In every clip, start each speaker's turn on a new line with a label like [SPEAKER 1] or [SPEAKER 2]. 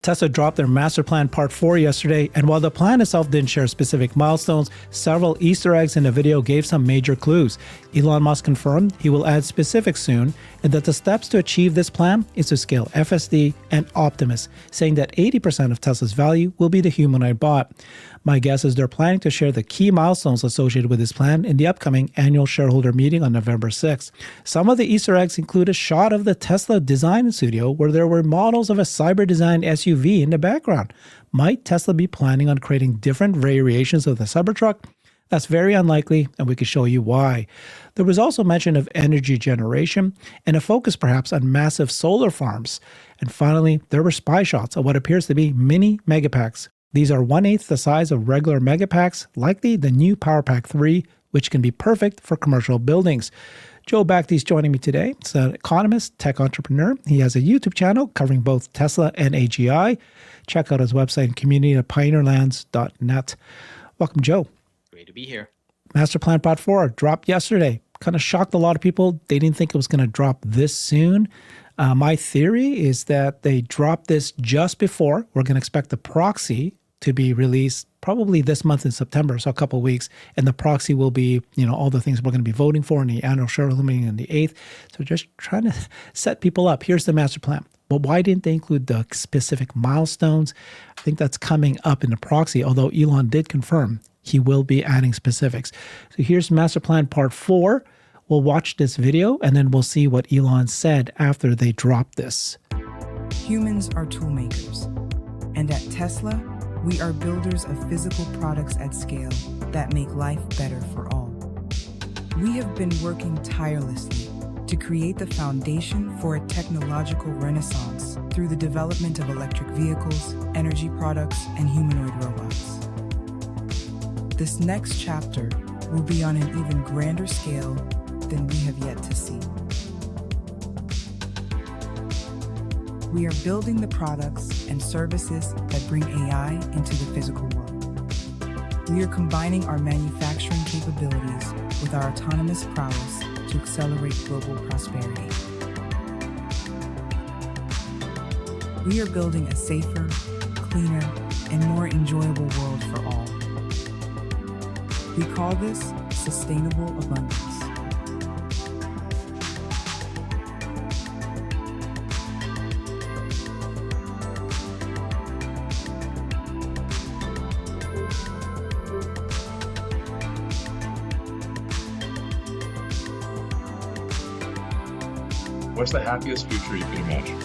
[SPEAKER 1] Tesla dropped their master plan part 4 yesterday, and while the plan itself didn't share specific milestones, several Easter eggs in the video gave some major clues. Elon Musk confirmed he will add specifics soon, and that the steps to achieve this plan is to scale FSD and Optimus, saying that 80% of Tesla's value will be the humanoid bot. My guess is they're planning to share the key milestones associated with this plan in the upcoming annual shareholder meeting on November 6th. Some of the Easter eggs include a shot of the Tesla design studio where there were models of a cyber-designed SUV in the background. Might Tesla be planning on creating different variations of the Cybertruck? That's very unlikely, and we can show you why. There was also mention of energy generation and a focus perhaps on massive solar farms. And finally, there were spy shots of what appears to be mini Megapacks. These are 1/8 the size of regular Megapacks, likely the new PowerPack 3, which can be perfect for commercial buildings. Joe Bacty's joining me today. He's an economist, tech entrepreneur. He has a YouTube channel covering both Tesla and AGI. Check out his website and community at pioneerlands.net. Welcome, Joe.
[SPEAKER 2] Great to be here.
[SPEAKER 1] Master Plan Part 4 dropped yesterday. Kind of shocked a lot of people. They didn't think it was going to drop this soon. My theory is that they dropped this just before. We're going to expect the proxy to be released probably this month in September, so a couple of weeks. And the proxy will be, all the things we're going to be voting for in the annual shareholder meeting on the 8th. So just trying to set people up. Here's the master plan. But why didn't they include the specific milestones? I think that's coming up in the proxy, although Elon did confirm he will be adding specifics. So here's master plan part 4. We'll watch this video and then we'll see what Elon said after they dropped this.
[SPEAKER 3] Humans are tool makers. And at Tesla, we are builders of physical products at scale that make life better for all. We have been working tirelessly to create the foundation for a technological renaissance through the development of electric vehicles, energy products, and humanoid robots. This next chapter will be on an even grander scale than we have yet to see. We are building the products and services that bring AI into the physical world. We are combining our manufacturing capabilities with our autonomous prowess to accelerate global prosperity. We are building a safer, cleaner, and more enjoyable world for all. We call this sustainable abundance.
[SPEAKER 4] What's the happiest future you can imagine?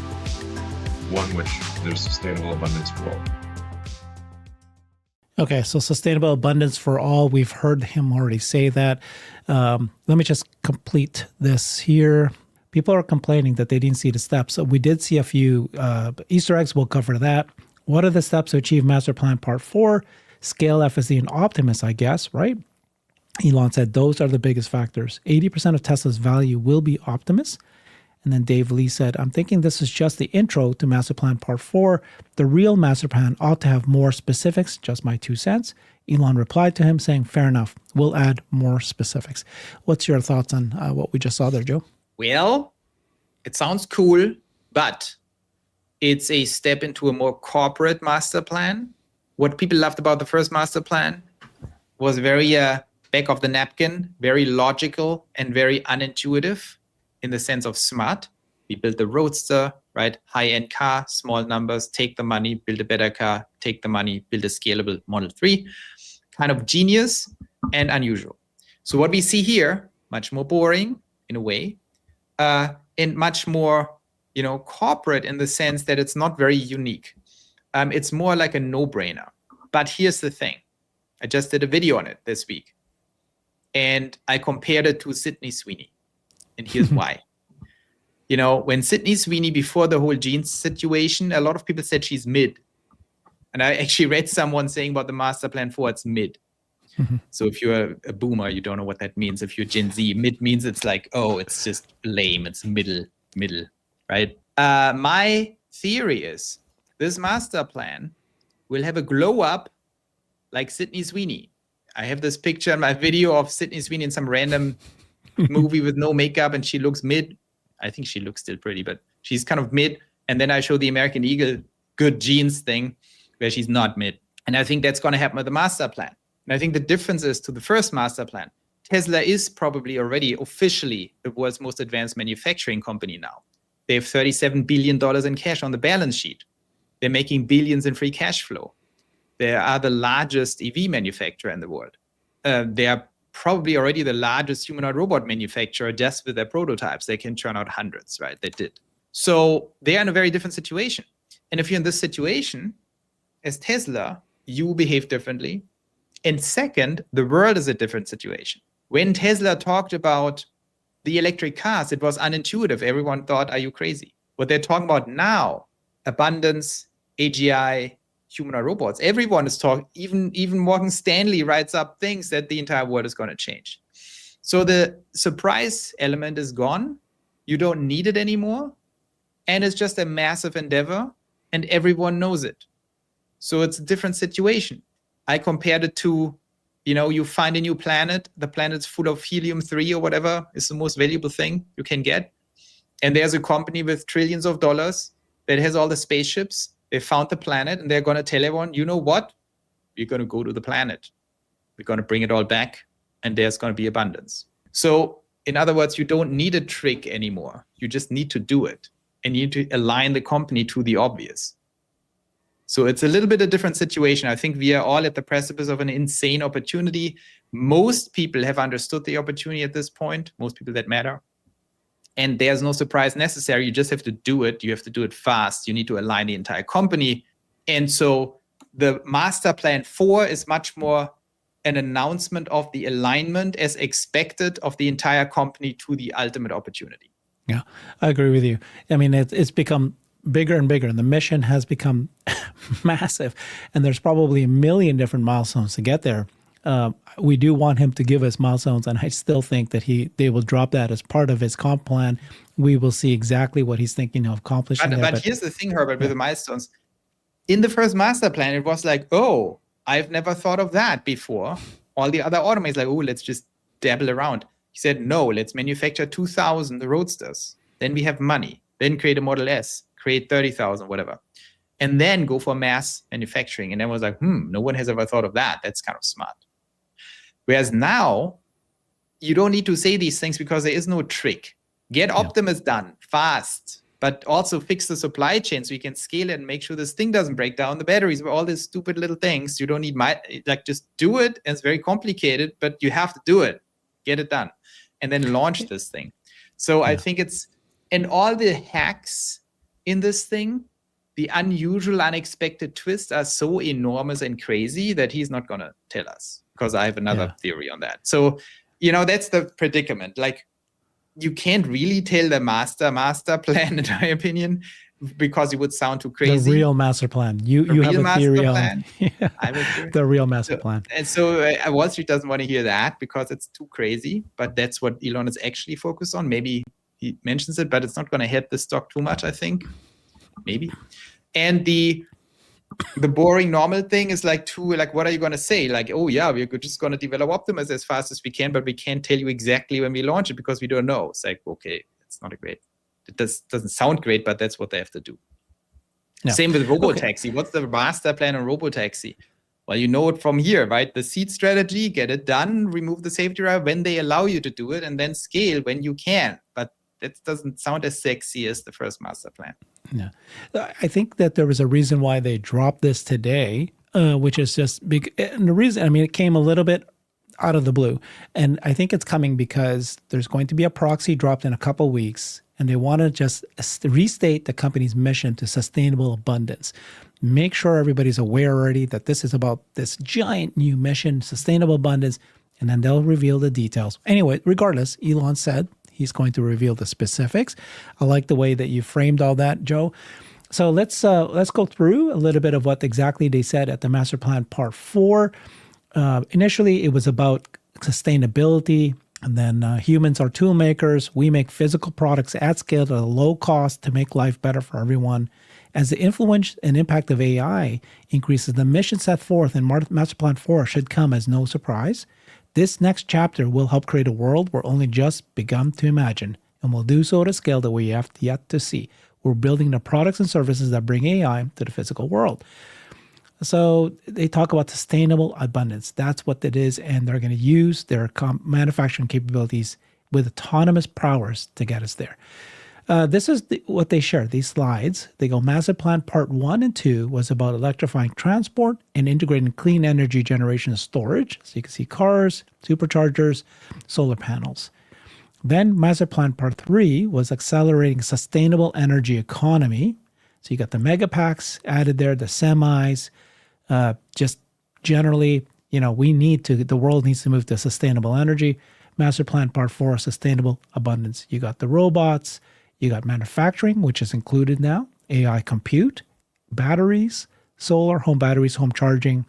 [SPEAKER 4] One which there's sustainable abundance for all.
[SPEAKER 1] Okay, so sustainable abundance for all. We've heard him already say that. Let me just complete this here. People are complaining that they didn't see the steps. So we did see a few Easter eggs. We'll cover that. What are the steps to achieve Master Plan Part 4? Scale FSD and Optimus, I guess, right? Elon said those are the biggest factors. 80% of Tesla's value will be Optimus. And then Dave Lee said, I'm thinking this is just the intro to Master Plan Part 4. The real Master Plan ought to have more specifics, just my 2 cents. Elon replied to him saying, fair enough, we'll add more specifics. What's your thoughts on what we just saw there, Joe?
[SPEAKER 2] Well, it sounds cool, but it's a step into a more corporate master plan. What people loved about the first master plan was very back of the napkin, very logical and very unintuitive. In the sense of smart. We built the Roadster, right? High-end car, small numbers, take the money, build a better car, take the money, build a scalable Model 3. Kind of genius and unusual. So what we see here, much more boring in a way, and much more, corporate in the sense that it's not very unique. It's more like a no-brainer. But here's the thing. I just did a video on it this week. And I compared it to Sydney Sweeney. And here's why. When Sydney Sweeney, before the whole jeans situation, a lot of people said she's mid. And I actually read someone saying about the Master Plan 4, it's mid. Mm-hmm. So if you're a boomer, you don't know what that means. If you're Gen Z, mid means it's like, oh, it's just lame. It's middle, right? My theory is this Master Plan will have a glow up like Sydney Sweeney. I have this picture in my video of Sydney Sweeney in some random movie with no makeup and she looks mid. I think she looks still pretty, but she's kind of mid. And then I show the American Eagle good genes thing where she's not mid. And I think that's going to happen with the master plan. And I think the difference is to the first master plan, Tesla is probably already officially the world's most advanced manufacturing company now. They have $37 billion in cash on the balance sheet. They're making billions in free cash flow. They are the largest EV manufacturer in the world. They are probably already the largest humanoid robot manufacturer just with their prototypes. They can churn out hundreds, right? They did. So they are in a very different situation. And if you're in this situation, as Tesla, you behave differently. And second, the world is a different situation. When Tesla talked about the electric cars, it was unintuitive. Everyone thought, are you crazy? What they're talking about now, abundance, AGI, humanoid robots. Everyone is talking, even Morgan Stanley writes up things that the entire world is going to change. So the surprise element is gone. You don't need it anymore. And it's just a massive endeavor and everyone knows it. So it's a different situation. I compared it to, you find a new planet, the planet's full of helium-3 or whatever is the most valuable thing you can get. And there's a company with trillions of dollars that has all the spaceships. They found the planet and they're going to tell everyone, you know what? We're going to go to the planet. We're going to bring it all back and there's going to be abundance. So in other words, you don't need a trick anymore. You just need to do it and you need to align the company to the obvious. So it's a little bit a different situation. I think we are all at the precipice of an insane opportunity. Most people have understood the opportunity at this point, most people that matter. And there's no surprise necessary. You just have to do it. You have to do it fast. You need to align the entire company. And so the master plan 4 is much more an announcement of the alignment as expected of the entire company to the ultimate opportunity.
[SPEAKER 1] Yeah, I agree with you. I mean, it's become bigger and bigger, and the mission has become massive. And there's probably a million different milestones to get there. We do want him to give us milestones, and I still think that they will drop that as part of his comp plan. We will see exactly what he's thinking of accomplishing.
[SPEAKER 2] But here's the thing, Herbert, with the milestones. In the first master plan, it was like, oh, I've never thought of that before. All the other automakers like, oh, let's just dabble around. He said, no, let's manufacture 2,000 Roadsters. Then we have money. Then create a Model S, create 30,000, whatever. And then go for mass manufacturing. And then was like, no one has ever thought of that. That's kind of smart. Whereas now, you don't need to say these things because there is no trick. Get Optimus done fast, but also fix the supply chain so you can scale it and make sure this thing doesn't break down. The batteries, all these stupid little things. You don't need just do it. And it's very complicated, but you have to do it. Get it done. And then launch this thing. So I think and all the hacks in this thing, the unusual, unexpected twists are so enormous and crazy that he's not going to tell us. Because I have another theory on that. So, that's the predicament. Like, you can't really tell the master plan, in my opinion, because it would sound too crazy.
[SPEAKER 1] The real master plan. You have a theory on the real master plan.
[SPEAKER 2] And so Wall Street doesn't want to hear that because it's too crazy. But that's what Elon is actually focused on. Maybe he mentions it, but it's not going to hit the stock too much, I think. Maybe. And the boring normal thing is like, what are you going to say? Like, oh yeah, we're just going to develop Optimus as fast as we can, but we can't tell you exactly when we launch it because we don't know. It's like, okay, it's not it doesn't sound great, but that's what they have to do. No. Same with Robotaxi. What's the master plan on Robotaxi? Well, you know it from here, right? The seed strategy, get it done, remove the safety drive when they allow you to do it, and then scale when you can. But that doesn't sound as sexy as the first master plan.
[SPEAKER 1] Yeah, I think that there was a reason why they dropped this today, which is just big. And the reason, it came a little bit out of the blue, and I think it's coming because there's going to be a proxy dropped in a couple weeks, and they want to just restate the company's mission to sustainable abundance. Make sure everybody's aware already that this is about this giant new mission, sustainable abundance, and then they'll reveal the details. Anyway, regardless, Elon said he's going to reveal the specifics. I like the way that you framed all that, Joe. So let's go through a little bit of what exactly they said at the Master Plan Part 4. Initially, it was about sustainability, and then humans are tool makers. We make physical products at scale at a low cost to make life better for everyone. As the influence and impact of AI increases, the mission set forth in Master Plan 4 should come as no surprise. This next chapter will help create a world we're only just begun to imagine, and will do so at a scale that we have yet to see. We're building the products and services that bring AI to the physical world. So they talk about sustainable abundance. That's what it is. And they're going to use their manufacturing capabilities with autonomous powers to get us there. This is what they share, these slides. They go, Master Plan Part 1 and 2 was about electrifying transport and integrating clean energy generation and storage. So you can see cars, superchargers, solar panels. Then Master Plan Part 3 was accelerating sustainable energy economy. So you got the Megapacks added there, the semis, just generally, the world needs to move to sustainable energy. Master Plan Part 4, sustainable abundance. You got the robots, you got manufacturing, which is included now, AI compute, batteries, solar, home batteries, home charging,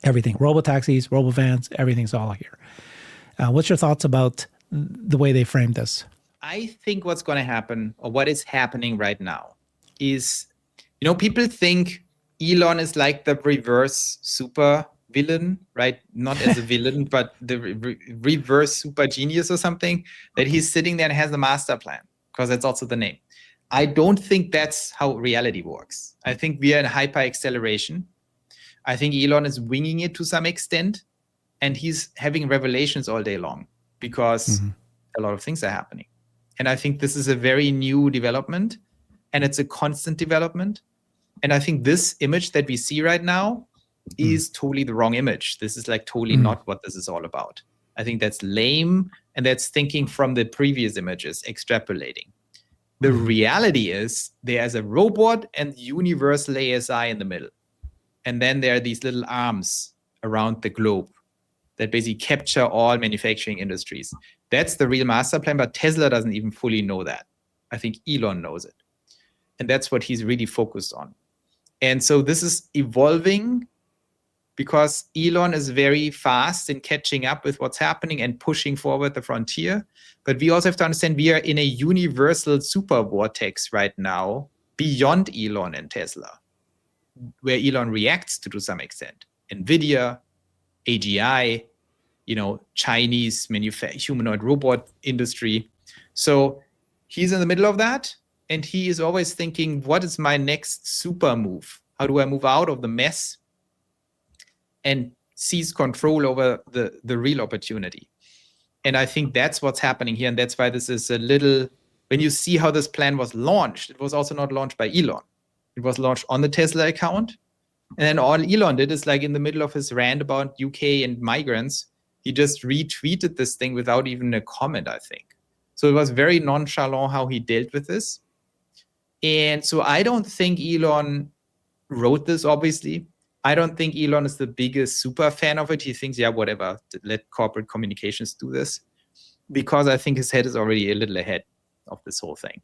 [SPEAKER 1] everything, robotaxis, robovans, everything's all here. What's your thoughts about the way they framed this?
[SPEAKER 2] I think what's going to happen, or what is happening right now, is, people think Elon is like the reverse super villain, right? Not as a villain, but the reverse super genius or something, that he's sitting there and has a master plan, because that's also the name. I don't think that's how reality works. I think we are in hyper acceleration. I think Elon is winging it to some extent, and he's having revelations all day long because a lot of things are happening. And I think this is a very new development, and it's a constant development. And I think this image that we see right now is totally the wrong image. This is like totally not what this is all about. I think that's lame, and that's thinking from the previous images, extrapolating. The reality is there's a robot and universal ASI in the middle. And then there are these little arms around the globe that basically capture all manufacturing industries. That's the real master plan, but Tesla doesn't even fully know that. I think Elon knows it. And that's what he's really focused on. And so this is evolving because Elon is very fast in catching up with what's happening and pushing forward the frontier. But we also have to understand we are in a universal super vortex right now beyond Elon and Tesla, where Elon reacts to some extent. NVIDIA, AGI, Chinese humanoid robot industry. So he's in the middle of that, and he is always thinking, what is my next super move? How do I move out of the mess and seize control over the real opportunity? And I think that's what's happening here. And that's why this is a little, when you see how this plan was launched, it was also not launched by Elon. It was launched on the Tesla account. And then all Elon did is, like, in the middle of his rant about UK and migrants, he just retweeted this thing without even a comment, I think. So it was very nonchalant how he dealt with this. And so I don't think Elon wrote this, obviously. I don't think Elon is the biggest super fan of it. He thinks, yeah, whatever, let corporate communications do this. Because I think his head is already a little ahead of this whole thing.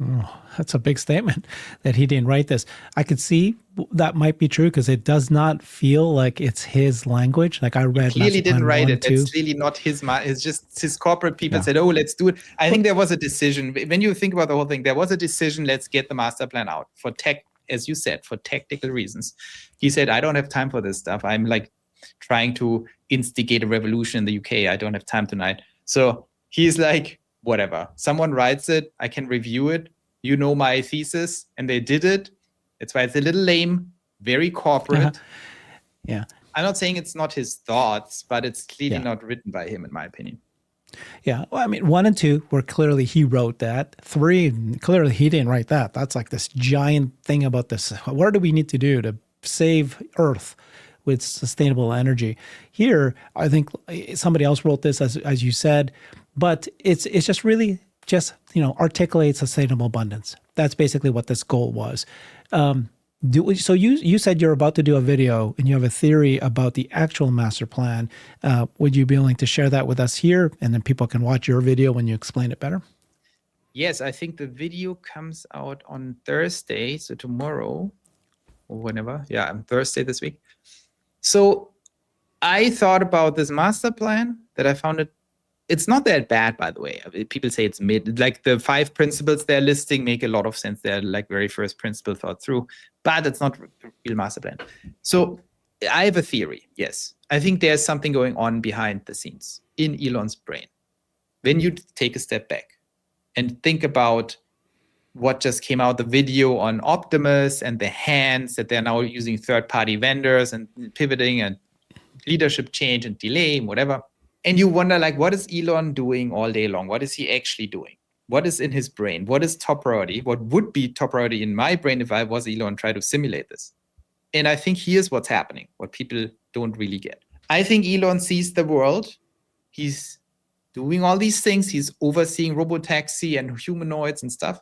[SPEAKER 1] Oh, that's a big statement that he didn't write this. I could see that might be true because it does not feel like it's his language. Like I read,
[SPEAKER 2] he clearly didn't write it. It's really not his. It's just his corporate people said, "Oh, let's do it." I think there was a decision. When you think about the whole thing, there was a decision. Let's get the master plan out for tech, as you said, for technical reasons. He said, "I don't have time for this stuff. I'm like trying to instigate a revolution in the UK. I don't have time tonight." So he's like, whatever. Someone writes it, I can review it. You know my thesis, and they did it. That's why it's a little lame, very corporate.
[SPEAKER 1] Yeah.
[SPEAKER 2] I'm not saying it's not his thoughts, but it's clearly not written by him, in my opinion.
[SPEAKER 1] Yeah. Well, I mean, 1 and 2 were clearly he wrote that. 3, clearly he didn't write that. That's like this giant thing about this. What do we need to do to save Earth with sustainable energy? Here, I think somebody else wrote this, as you said, but it's just really just, articulate sustainable abundance. That's basically what this goal was. So you said you're about to do a video and you have a theory about the actual master plan. Would you be willing to share that with us here, and then people can watch your video when you explain it better?
[SPEAKER 2] Yes, I think the video comes out on Thursday, so tomorrow or whenever. Yeah, on Thursday this week. So I thought about this master plan that I found it's not that bad, by the way. People say it's mid. Like the 5 principles they're listing make a lot of sense. They're like very first principle thought through, but it's not real master plan. So I have a theory. Yes, I think there's something going on behind the scenes in Elon's brain. When you take a step back and think about what just came out, the video on Optimus and the hands that they're now using third-party vendors and pivoting and leadership change and delay and whatever. And you wonder, like, what is Elon doing all day long? What is he actually doing? What is in his brain? What is top priority? What would be top priority in my brain if I was Elon, try to simulate this? And I think here's what's happening, what people don't really get. I think Elon sees the world. He's doing all these things. He's overseeing robotaxi and humanoids and stuff.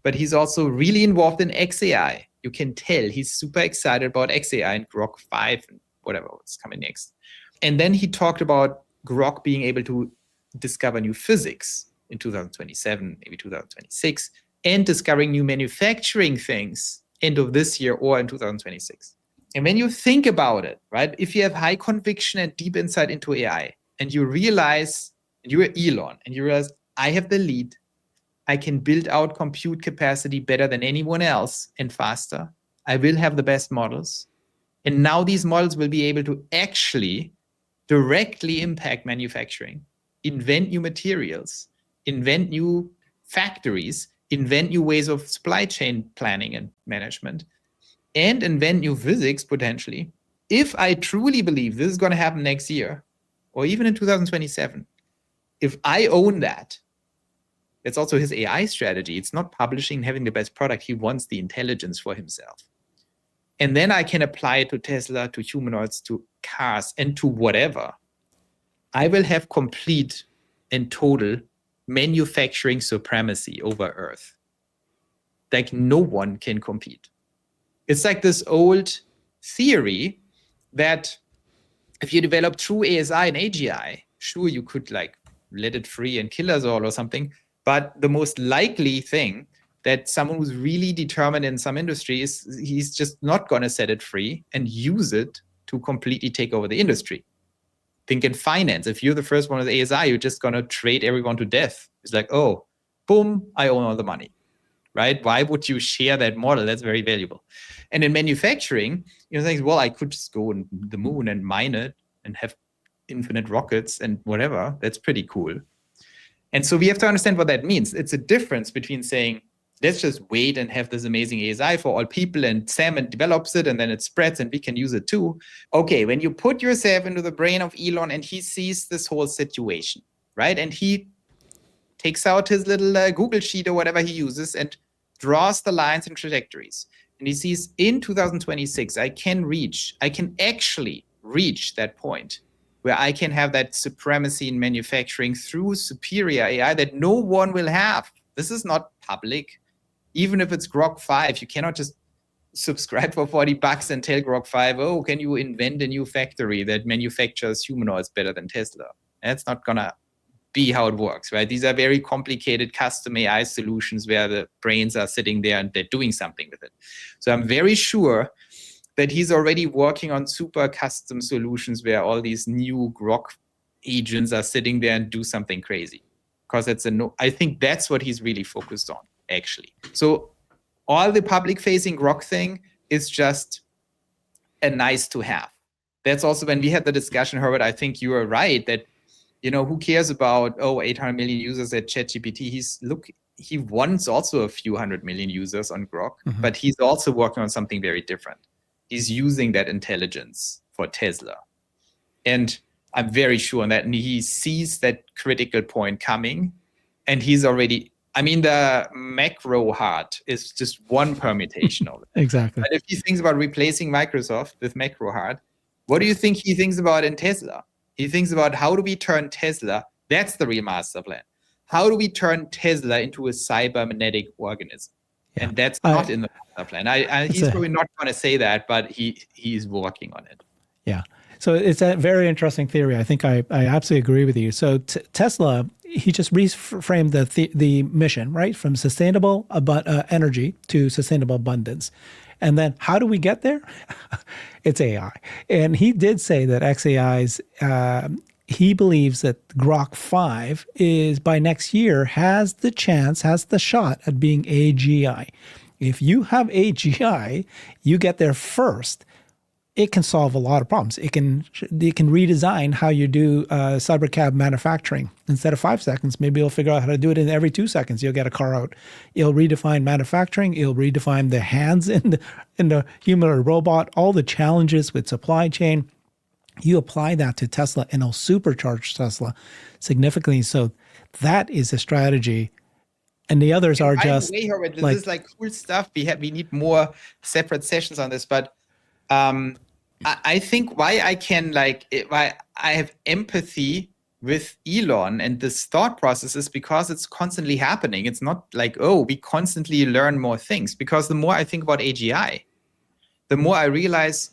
[SPEAKER 2] But he's also really involved in XAI. You can tell he's super excited about XAI and Grok 5 and whatever is coming next. And then he talked about Grok being able to discover new physics in 2027, maybe 2026, and discovering new manufacturing things end of this year or in 2026. And when you think about it, right, if you have high conviction and deep insight into AI, and you realize, and you're Elon, and you realize, I have the lead, I can build out compute capacity better than anyone else and faster, I will have the best models, and now these models will be able to actually directly impact manufacturing, invent new materials, invent new factories, invent new ways of supply chain planning and management, and invent new physics potentially. If I truly believe this is going to happen next year, or even in 2027, if I own that, it's also his AI strategy. It's not publishing and having the best product. He wants the intelligence for himself. And then I can apply it to Tesla, to humanoids, to cars, and to whatever. I will have complete and total manufacturing supremacy over Earth. Like no one can compete. It's like this old theory that if you develop true ASI and AGI, sure, you could like let it free and kill us all or something. But the most likely thing that someone who's really determined in some industry is he's just not going to set it free and use it to completely take over the industry. Think in finance. If you're the first one with ASI, you're just going to trade everyone to death. It's like, oh, boom, I own all the money, right? Why would you share that model? That's very valuable. And in manufacturing, you think, well, I could just go on the moon and mine it and have infinite rockets and whatever. That's pretty cool. And so we have to understand what that means. It's a difference between saying, let's just wait and have this amazing ASI for all people and Sam develops it and then it spreads and we can use it too. Okay, when you put yourself into the brain of Elon and he sees this whole situation, right? And he takes out his little Google sheet or whatever he uses and draws the lines and trajectories. And he sees in 2026, I can actually reach that point where I can have that supremacy in manufacturing through superior AI that no one will have. This is not public. Even if it's Grok 5, you cannot just subscribe for $40 and tell Grok 5, oh, can you invent a new factory that manufactures humanoids better than Tesla? That's not going to be how it works, right? These are very complicated custom AI solutions where the brains are sitting there and they're doing something with it. So I'm very sure that he's already working on super custom solutions where all these new Grok agents are sitting there and do something crazy. Because I think that's what he's really focused on, actually. So all the public-facing Grok thing is just a nice to have. That's also when we had the discussion, Herbert, I think you were right that, who cares about, 800 million users at ChatGPT? He wants also a few 100 million users on Grok, but he's also working on something very different. He's using that intelligence for Tesla. And I'm very sure on that. And he sees that critical point coming. And he's already, the macro heart is just one permutation of it.
[SPEAKER 1] Exactly.
[SPEAKER 2] But if he thinks about replacing Microsoft with macro heart, what do you think he thinks about in Tesla? He thinks about how do we turn Tesla, that's the real master plan. How do we turn Tesla into a cybernetic organism? Yeah. And that's not in the master plan. He's probably not going to say that, but he's working on it.
[SPEAKER 1] Yeah. So it's a very interesting theory. I think I absolutely agree with you. So Tesla, he just reframed the mission, right? From sustainable energy to sustainable abundance. And then how do we get there? It's AI. And he did say that XAI's, he believes that Grok 5 is by next year has the shot at being AGI. If you have AGI, you get there first. it can solve a lot of problems. It can redesign how you do cybercab manufacturing. Instead of 5 seconds, maybe it'll figure out how to do it in every 2 seconds. You'll get a car out. It'll redefine manufacturing. It'll redefine the hands in the human or robot, all the challenges with supply chain. You apply that to Tesla and it'll supercharge Tesla significantly. So that is a strategy. And the others are just
[SPEAKER 2] way, Herbert, this is like cool stuff. We need more separate sessions on this, but I think why I have empathy with Elon and this thought process is because it's constantly happening. It's not like, oh, we constantly learn more things. Because the more I think about AGI, the more I realize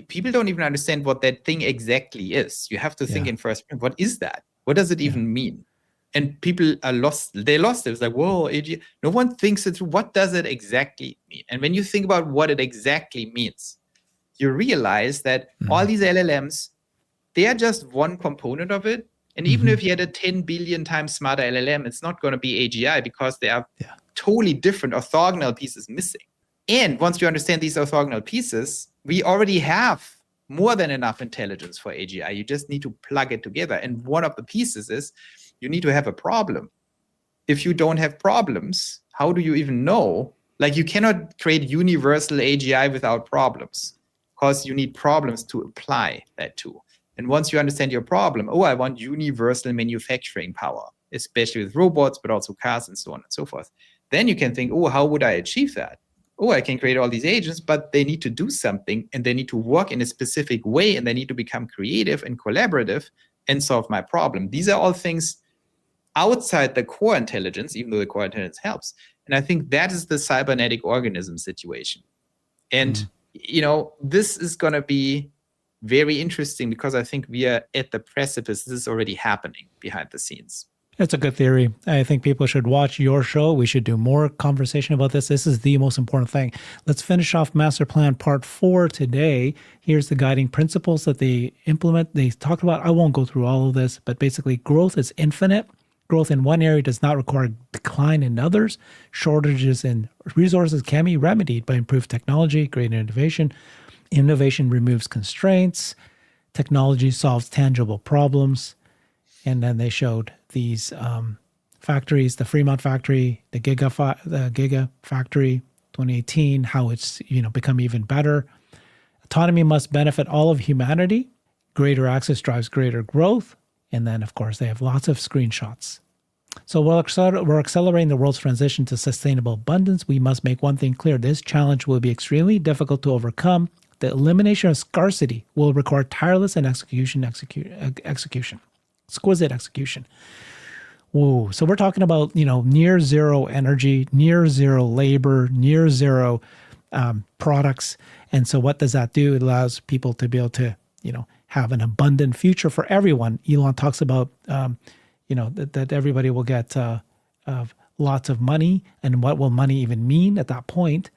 [SPEAKER 2] people don't even understand what that thing exactly is. You have to think in first, what is that? What does it even mean? And people are lost. They lost it. It's like, whoa, AGI. No one thinks it through. What does it exactly mean? And when you think about what it exactly means, you realize that all these LLMs, they are just one component of it. And even if you had a 10 billion times smarter LLM, it's not going to be AGI because there are totally different orthogonal pieces missing. And once you understand these orthogonal pieces, we already have more than enough intelligence for AGI. You just need to plug it together. And one of the pieces is you need to have a problem. If you don't have problems, how do you even know? Like, you cannot create universal AGI without problems, because you need problems to apply that to. And once you understand your problem, I want universal manufacturing power, especially with robots, but also cars and so on and so forth. Then you can think, how would I achieve that? I can create all these agents, but they need to do something and they need to work in a specific way and they need to become creative and collaborative and solve my problem. These are all things outside the core intelligence, even though the core intelligence helps. And I think that is the cybernetic organism situation. And, this is going to be very interesting because I think we are at the precipice. This is already happening behind the scenes.
[SPEAKER 1] It's a good theory. I think people should watch your show. We should do more conversation about this. This is the most important thing. Let's finish off Master Plan Part 4 today. Here's the guiding principles that they implement. They talked about, I won't go through all of this, but basically growth is infinite. Growth in one area does not require decline in others. Shortages in resources can be remedied by improved technology, greater innovation. Innovation removes constraints. Technology solves tangible problems. And then they showed these factories, the Fremont factory, the Giga factory, 2018, how it's become even better. Autonomy must benefit all of humanity. Greater access drives greater growth. And then, of course, they have lots of screenshots. So we're accelerating the world's transition to sustainable abundance. We must make one thing clear. This challenge will be extremely difficult to overcome. The elimination of scarcity will require tireless and exquisite execution. Whoa. So we're talking about, near zero energy, near zero labor, near zero products. And so what does that do? It allows people to be able to, have an abundant future for everyone. Elon talks about, that everybody will get lots of money. And what will money even mean at that point?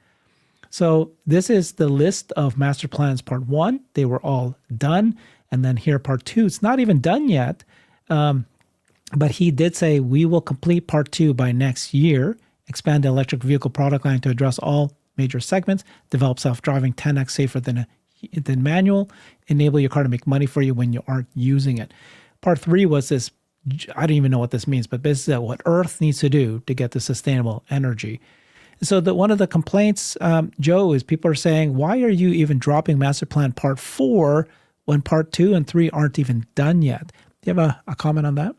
[SPEAKER 1] So this is the list of master plans part 1. They were all done. And then here, part 2, it's not even done yet. But he did say we will complete part 2 by next year, expand the electric vehicle product line to address all major segments, develop self-driving 10x safer than manual, enable your car to make money for you when you aren't using it. Part 3 was this, I don't even know what this means, but this is what Earth needs to do to get to sustainable energy. So one of the complaints, Joe, is people are saying, why are you even dropping Master Plan Part 4 when Part 2 and 3 aren't even done yet? Do you have a comment on that?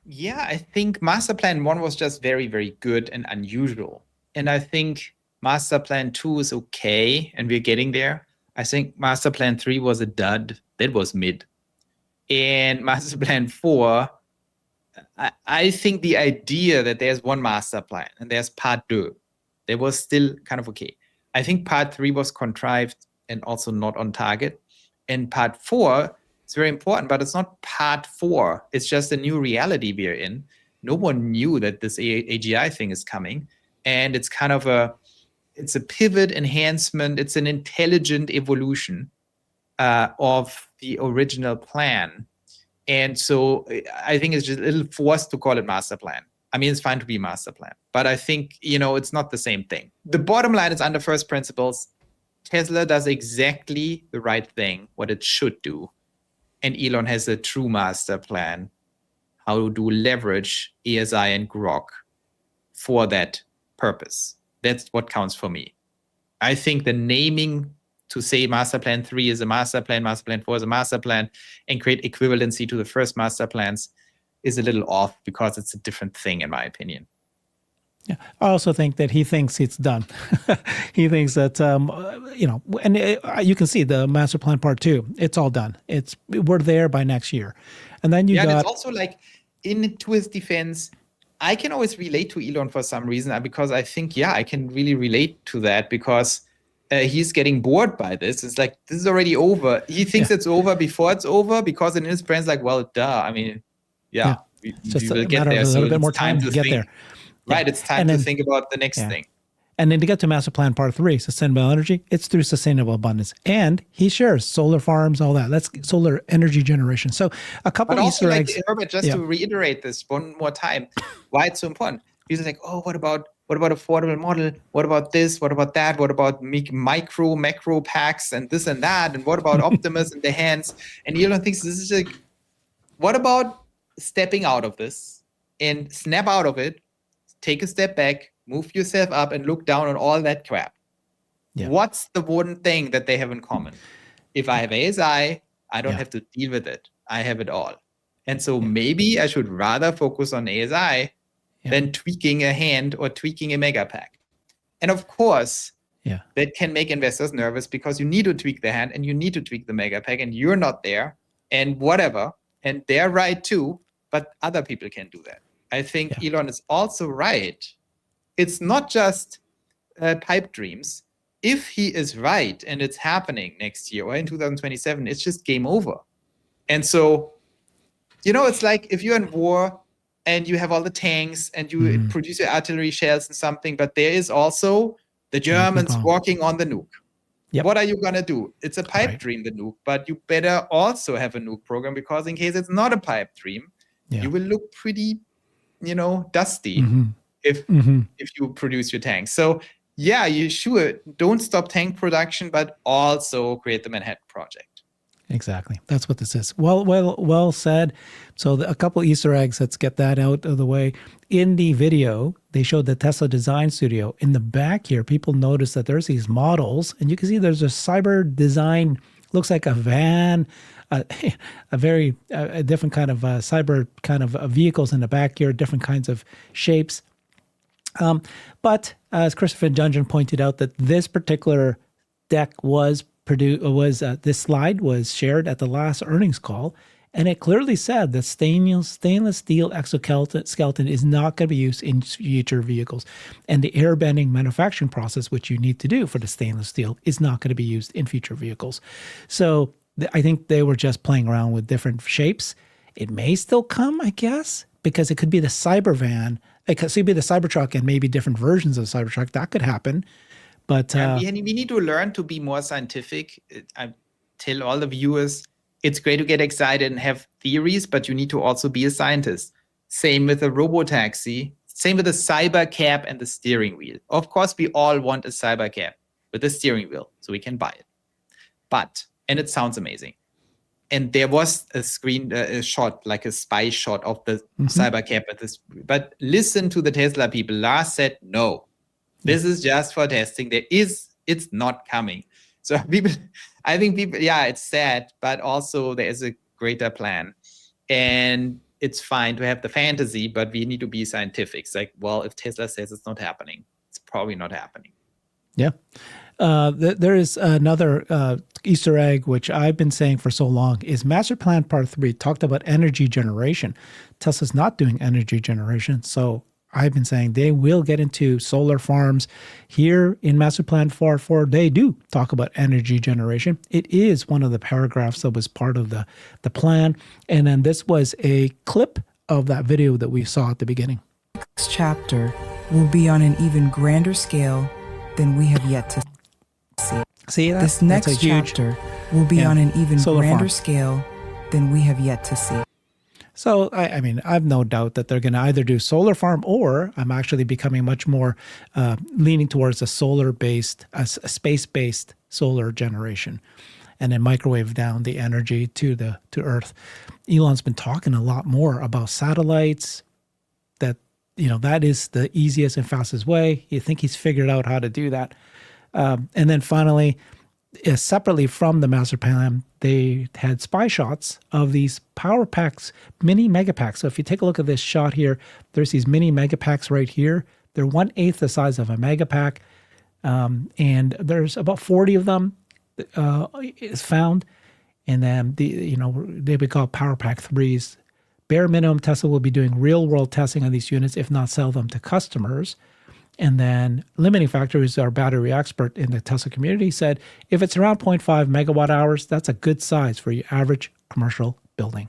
[SPEAKER 2] Yeah, I think Master Plan 1 was just very, very good and unusual. And I think Master Plan 2 is okay, and we're getting there. I think Master Plan 3 was a dud. That was mid. And Master Plan 4, I think the idea that there's one master plan and there's part 2, that was still kind of okay. I think part 3 was contrived and also not on target. And part 4 is very important, but it's not part 4. It's just a new reality we're in. No one knew that this AGI thing is coming. And it's kind of it's a pivot enhancement. It's an intelligent evolution of the original plan. And so I think it's just a little forced to call it master plan. I mean, it's fine to be master plan, but I think, it's not the same thing. The bottom line is under first principles, Tesla does exactly the right thing, what it should do. And Elon has a true master plan how to leverage ASI and Grok for that purpose. That's what counts for me. I think the naming to say master plan 3 is a master plan 4 is a master plan, and create equivalency to the first master plans is a little off because it's a different thing, in my opinion.
[SPEAKER 1] Yeah, I also think that he thinks it's done. He thinks that and you can see the master plan part 2. It's all done. We're there by next year, and then you got.
[SPEAKER 2] And it's also like, to his defense, I can always relate to Elon for some reason because I think I can really relate to that because he's getting bored by this. It's like this is already over. He thinks it's over before it's over because in his brain's like, well, duh. I mean, we will get there.
[SPEAKER 1] A
[SPEAKER 2] so
[SPEAKER 1] little bit more time to get
[SPEAKER 2] think,
[SPEAKER 1] there.
[SPEAKER 2] Right, it's time to think about the next thing.
[SPEAKER 1] And then to get to master plan part 3, sustainable energy, it's through sustainable abundance. And he shares solar farms, all that. That's solar energy generation. So a couple of Easter eggs.
[SPEAKER 2] Herbert, just to reiterate this one more time, why it's so important. He's like, oh, what about affordable model? What about this? What about that? What about macro packs and this and that? And what about Optimus in the hands? And Elon thinks this is like, what about stepping out of this and snap out of it? Take a step back, move yourself up, and look down on all that crap. Yeah. What's the one thing that they have in common? If I have ASI, I don't have to deal with it. I have it all. And so maybe I should rather focus on ASI than tweaking a hand or tweaking a Megapack. And of course, that can make investors nervous because you need to tweak the hand and you need to tweak the Megapack and you're not there and whatever. And they're right too, but other people can do that. I think Elon is also right. It's not just pipe dreams. If he is right and it's happening next year or in 2027, it's just game over. And so, it's like if you're in war and you have all the tanks and you produce your artillery shells and something, but there is also the Germans working on the nuke. Yep. What are you going to do? It's a pipe dream, the nuke, but you better also have a nuke program because in case it's not a pipe dream, you will look pretty dusty if you produce your tanks. So you don't stop tank production, but also create the Manhattan Project.
[SPEAKER 1] Exactly. That's what this is. Well said. So a couple Easter eggs, let's get that out of the way. In the video, they showed the Tesla design studio. In the back here, people notice that there's these models, and you can see there's a cyber design, looks like a van, a very different kind of cyber kind of vehicles in the back here, different kinds of shapes. But as Christopher Dungeon pointed out, that this particular deck was this slide was shared at the last earnings call, and it clearly said that stainless steel exoskeleton is not going to be used in future vehicles, and the air bending manufacturing process, which you need to do for the stainless steel, is not going to be used in future vehicles. So I think they were just playing around with different shapes. It may still come, I guess, because it could be the cyber van. It could be the Cybertruck and maybe different versions of the Cybertruck. That could happen. But
[SPEAKER 2] we need to learn to be more scientific. I tell all the viewers, it's great to get excited and have theories, but you need to also be a scientist. Same with the robotaxi. Same with the cyber cab and the steering wheel. Of course, we all want a cyber cab with a steering wheel so we can buy it. And it sounds amazing. And there was a shot, like a spy shot of the cyber cab at this. But listen to the Tesla people. Lars said, no, this is just for testing. It's not coming. So I think people, it's sad, but also there is a greater plan. And it's fine to have the fantasy, but we need to be scientific. It's like, well, if Tesla says it's not happening, it's probably not happening.
[SPEAKER 1] Yeah. There is another Easter egg, which I've been saying for so long, is Master Plan Part 3 talked about energy generation. Tesla's not doing energy generation. So I've been saying they will get into solar farms. Here in Master Plan Part 4, they do talk about energy generation. It is one of the paragraphs that was part of the plan. And then this was a clip of that video that we saw at the beginning.
[SPEAKER 3] Next chapter will be on an even grander scale than we have yet to see. This next chapter will be on an even grander scale than we have yet to see.
[SPEAKER 1] So, I mean, I have no doubt that they're going to either do solar farm, or I'm actually becoming much more leaning towards a solar-based, a space-based solar generation, and then microwave down the energy to Earth. Elon's been talking a lot more about satellites. That is the easiest and fastest way. You think he's figured out how to do that. And then finally, separately from the master plan, they had spy shots of these power packs, mini megapacks. So if you take a look at this shot here, there's these mini megapacks right here. They're 1/8 the size of a megapack. And there's about 40 of them is found. And then they would call power pack 3s. Bare minimum, Tesla will be doing real world testing on these units, if not sell them to customers. And then limiting factor is our battery expert in the Tesla community said, if it's around 0.5 megawatt hours, that's a good size for your average commercial building.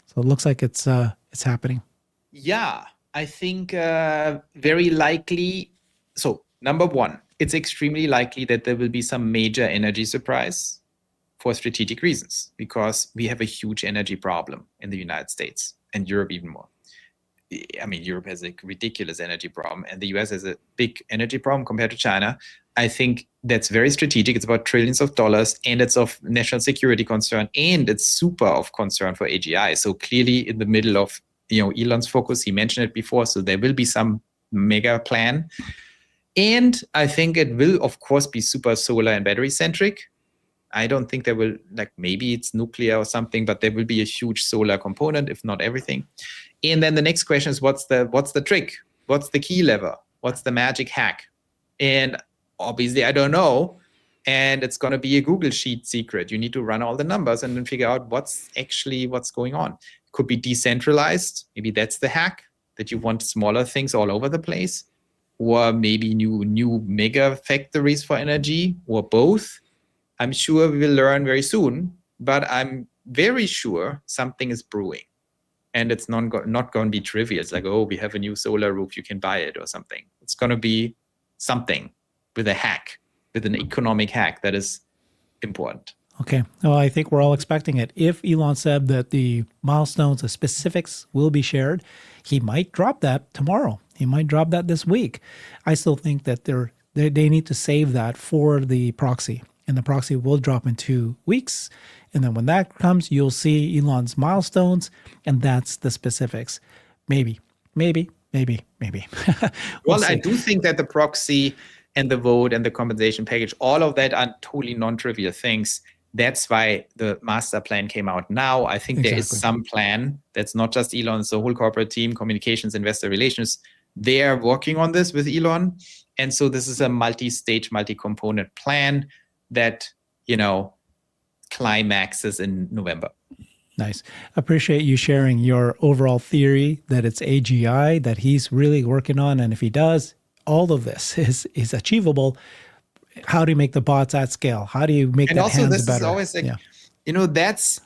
[SPEAKER 1] So it looks like it's happening.
[SPEAKER 2] Yeah, I think very likely. So number one, it's extremely likely that there will be some major energy surprise for strategic reasons, because we have a huge energy problem in the United States and Europe even more. I mean, Europe has a ridiculous energy problem and the US has a big energy problem compared to China. I think that's very strategic. It's about trillions of dollars and it's of national security concern and it's super of concern for AGI. So clearly in the middle of Elon's focus, he mentioned it before, so there will be some mega plan. And I think it will, of course, be super solar and battery centric. I don't think there will, maybe it's nuclear or something, but there will be a huge solar component, if not everything. And then the next question is, what's the trick? What's the key lever? What's the magic hack? And obviously, I don't know. And it's going to be a Google Sheet secret. You need to run all the numbers and then figure out what's going on. It could be decentralized. Maybe that's the hack, that you want smaller things all over the place. Or maybe new mega factories for energy, or both. I'm sure we will learn very soon, but I'm very sure something is brewing. And it's not going to be trivial. It's like, oh, we have a new solar roof, you can buy it or something. It's going to be something with a hack, with an economic hack that is important.
[SPEAKER 1] Okay. Well, I think we're all expecting it. If Elon said that the milestones, the specifics will be shared, he might drop that tomorrow. He might drop that this week. I still think that they need to save that for the proxy. And the proxy will drop in 2 weeks. And then when that comes, you'll see Elon's milestones, and that's the specifics. Maybe.
[SPEAKER 2] Well, I do think that the proxy and the vote and the compensation package, all of that are totally non-trivial things. That's why the master plan came out now. I think There is some plan that's not just Elon's, the whole corporate team, communications, investor relations. They are working on this with Elon. And so this is a multi-stage, multi-component plan that, climaxes in November.
[SPEAKER 1] Nice. Appreciate you sharing your overall theory that it's AGI that he's really working on. And if he does, all of this is achievable. How do you make the bots at scale? How do you make the hands better? And also this is always
[SPEAKER 2] that's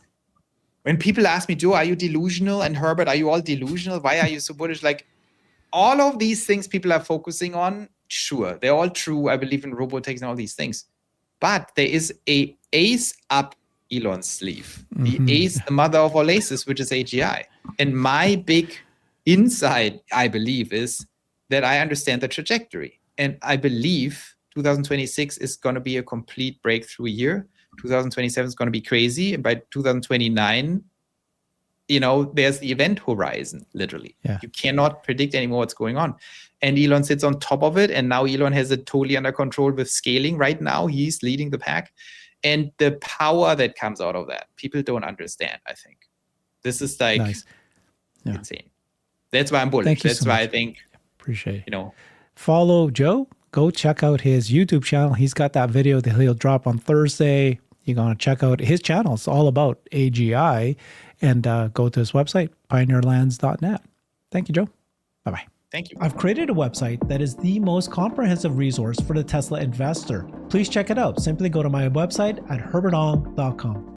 [SPEAKER 2] when people ask me, Joe, are you delusional? And Herbert, are you all delusional? Why are you so bullish? All of these things people are focusing on, sure, they're all true. I believe in robotics and all these things. But there is a ace up Elon's sleeve. Mm-hmm. The ace, the mother of all aces, which is AGI. And my big insight, I believe, is that I understand the trajectory. And I believe 2026 is going to be a complete breakthrough year. 2027 is going to be crazy. And by 2029, there's the event horizon, literally.
[SPEAKER 1] Yeah.
[SPEAKER 2] You cannot predict anymore what's going on. And Elon sits on top of it. And now Elon has it totally under control with scaling. Right now, he's leading the pack. And the power that comes out of that, people don't understand, I think. This is
[SPEAKER 1] nice.
[SPEAKER 2] Insane. That's why I'm bullish. That's why I think,
[SPEAKER 1] appreciate it. Follow Joe. Go check out his YouTube channel. He's got that video that he'll drop on Thursday. You're going to check out his channel. It's all about AGI. And go to his website, pioneerlands.net. Thank you, Joe. Bye-bye.
[SPEAKER 2] Thank you.
[SPEAKER 1] I've created a website that is the most comprehensive resource for the Tesla investor. Please check it out. Simply go to my website at herbertong.com.